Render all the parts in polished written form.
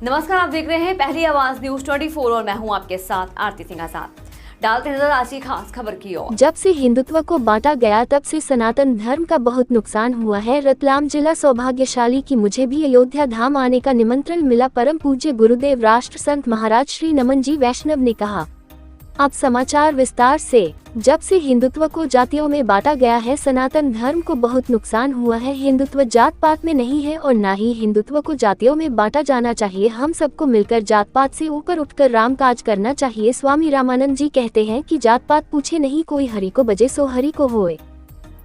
नमस्कार, आप देख रहे हैं पहली आवाज न्यूज 24 और मैं हूं आपके साथ आरती सिंह आजाद। डालते नजर आज की खास खबर की ओर। जब से हिंदुत्व को बांटा गया तब से सनातन धर्म का बहुत नुकसान हुआ है। रतलाम जिला सौभाग्यशाली कि मुझे भी अयोध्या धाम आने का निमंत्रण मिला। परम पूज्य गुरुदेव राष्ट्र संत महाराज श्री नमन जी वैष्णव ने कहा। अब समाचार विस्तार से। जब से हिंदुत्व को जातियों में बांटा गया है, सनातन धर्म को बहुत नुकसान हुआ है। हिंदुत्व जात पात में नहीं है और न ही हिंदुत्व को जातियों में बांटा जाना चाहिए। हम सबको मिलकर जात पात से ऊपर उठकर राम काज करना चाहिए। स्वामी रामानंद जी कहते हैं कि जात पात पूछे नहीं कोई, हरि को बजे सो हरि को होए।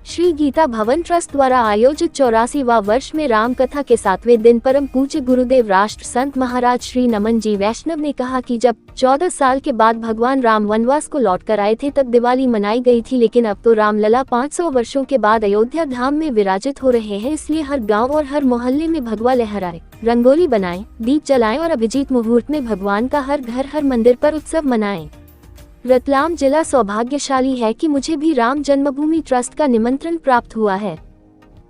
श्री गीता भवन ट्रस्ट द्वारा आयोजित 84वां वर्ष में राम कथा के 7वें दिन परम पूज्य गुरुदेव राष्ट्र संत महाराज श्री नमन जी वैष्णव ने कहा कि जब 14 साल के बाद भगवान राम वनवास को लौट कर आए थे तब दिवाली मनाई गई थी, लेकिन अब तो रामलला 500 वर्षों के बाद अयोध्या धाम में विराजित हो रहे हैं। इसलिए हर गाँव और हर मोहल्ले में भगवा लहराए, रंगोली बनाएं, दीप जलाएं और अभिजीत मुहूर्त में भगवान का हर घर हर मंदिर पर उत्सव मनाएं। रतलाम जिला सौभाग्यशाली है कि मुझे भी राम जन्मभूमि ट्रस्ट का निमंत्रण प्राप्त हुआ है।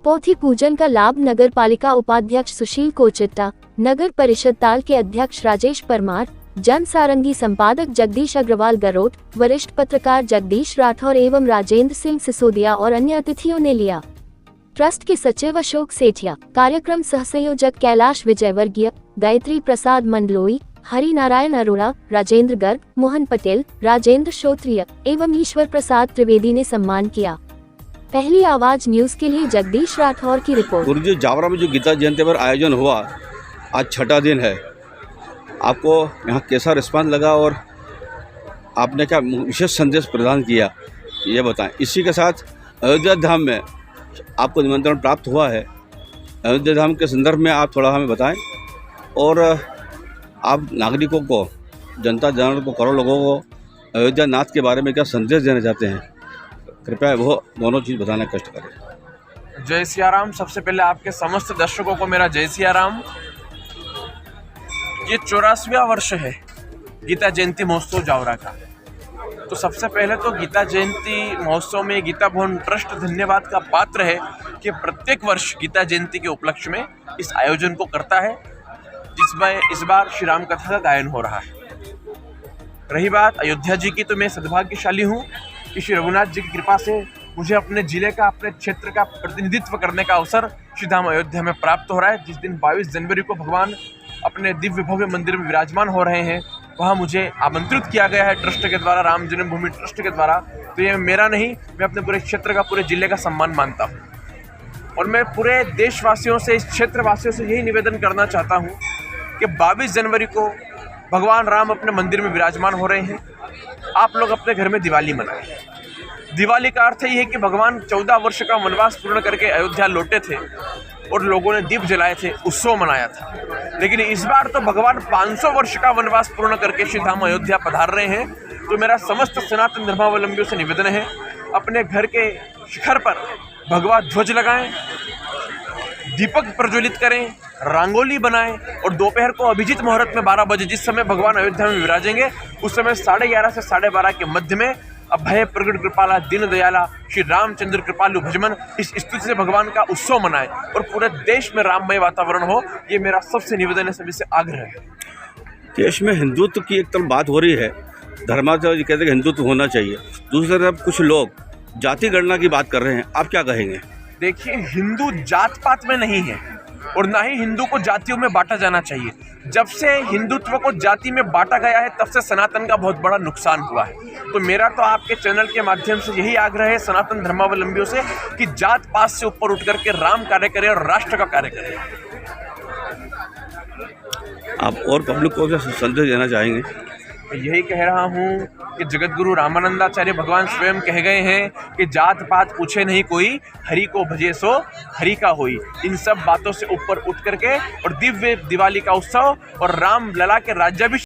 पोथी पूजन का लाभ नगर पालिका उपाध्यक्ष सुशील कोचिट्टा, नगर परिषद ताल के अध्यक्ष राजेश परमार, जन सारंगी संपादक जगदीश अग्रवाल गरोट, वरिष्ठ पत्रकार जगदीश राठौर एवं राजेंद्र सिंह सिसोदिया और अन्य अतिथियों ने लिया। ट्रस्ट के सचिव अशोक सेठिया, कार्यक्रम सहसंयोजक कैलाश विजयवर्गीय, गायत्री प्रसाद मंडलोई, हरि नारायण अरोड़ा, राजेंद्र गर्ग, मोहन पटेल, राजेंद्र श्रोत्रिय एवं ईश्वर प्रसाद त्रिवेदी ने सम्मान किया। पहली आवाज न्यूज के लिए जगदीश राठौर की रिपोर्ट। गुरुजी जावरा में जो गीता जयंती पर आयोजन हुआ, आज छठा दिन है। आपको यहाँ कैसा रिस्पांस लगा और आपने क्या विशेष संदेश प्रदान किया, ये बताएं। इसी के साथ अयोध्या धाम में आपको निमंत्रण प्राप्त हुआ है। अयोध्या धाम के संदर्भ में आप थोड़ा हमें बताएं और आप नागरिकों को, जनता जनार्दन को, करोड़ों लोगों को अयोध्या नाथ के बारे में क्या संदेश देना चाहते हैं, कृपया वो दोनों चीज़ बताने का कष्ट करें। जय सिया राम। सबसे पहले आपके समस्त दर्शकों को मेरा जय सिया राम। ये 84वां वर्ष है गीता जयंती महोत्सव जावरा का। तो सबसे पहले तो गीता जयंती महोत्सव में गीता भवन ट्रस्ट धन्यवाद का पात्र है कि प्रत्येक वर्ष गीता जयंती के उपलक्ष्य में इस आयोजन को करता है, जिसमें इस बार श्री राम कथा का गायन हो रहा है। रही बात अयोध्या जी की, तो मैं सद्भाग्यशाली हूँ कि श्री रघुनाथ जी की कृपा से मुझे अपने जिले का, अपने क्षेत्र का प्रतिनिधित्व करने का अवसर श्री धाम अयोध्या में प्राप्त हो रहा है। जिस दिन 22 जनवरी को भगवान अपने दिव्य भव्य मंदिर में विराजमान हो रहे हैं, वहाँ मुझे आमंत्रित किया गया है ट्रस्ट के द्वारा, राम जन्मभूमि ट्रस्ट के द्वारा। तो ये मेरा नहीं, मैं अपने पूरे क्षेत्र का, पूरे जिले का सम्मान मानता हूँ। और मैं पूरे देशवासियों से, इस क्षेत्रवासियों से यही निवेदन करना चाहता हूँ कि 22 जनवरी को भगवान राम अपने मंदिर में विराजमान हो रहे हैं। आप लोग अपने घर में दिवाली मनाएं। दिवाली का अर्थ ये है कि भगवान 14 वर्ष का वनवास पूर्ण करके अयोध्या लौटे थे और लोगों ने दीप जलाए थे, उत्सव मनाया था। लेकिन इस बार तो भगवान 500 वर्ष का वनवास पूर्ण करके श्री धाम अयोध्या पधार रहे हैं। तो मेरा समस्त सनातन धर्मावलंबियों से निवेदन है, अपने घर के शिखर पर भगवा ध्वज लगाएं, दीपक प्रज्वलित करें, रंगोली बनाएं और दोपहर को अभिजीत मुहूर्त में 12 बजे, जिस समय भगवान अयोध्या में विराजेंगे, उस समय 11:30 से 12:30 के मध्य में अभय प्रगट कृपाला दीन दयाला श्री रामचंद्र कृपालु भजमन, इस स्तुति से भगवान का उत्सव मनाएं और पूरे देश में राममय वातावरण हो। ये मेरा सबसे निवेदन है, सभी से आग्रह है। देश में हिंदुत्व की एक तरफ बात हो रही है, धर्माचार्य कहते हैं कि हिंदुत्व होना चाहिए, दूसरी तरफ कुछ लोग जाति गणना की बात कर रहे हैं, आप क्या कहेंगे? देखिए, हिंदू जात पात में नहीं है और ना ही हिंदू को जातियों में बांटा जाना चाहिए। जब से हिंदुत्व को जाति में बांटा गया है, तब से सनातन का बहुत बड़ा नुकसान हुआ है। तो मेरा तो आपके चैनल के माध्यम से यही आग्रह है सनातन धर्मावलंबियों से कि जात पात से ऊपर उठ करके राम कार्य करें और राष्ट्र का कार्य करें। आप और पब्लिक को क्या संदेश देना चाहेंगे? यही कह रहा हूँ कि जगत गुरु रामानंदाचार्य भगवान स्वयं कह गए हैं कि जात पात पूछे नहीं कोई, हरि को भजे सो हरि का होई। इन सब बातों से ऊपर उठ करके और दिव्य दिवाली का उत्सव और राम लला के राज्याभिषेक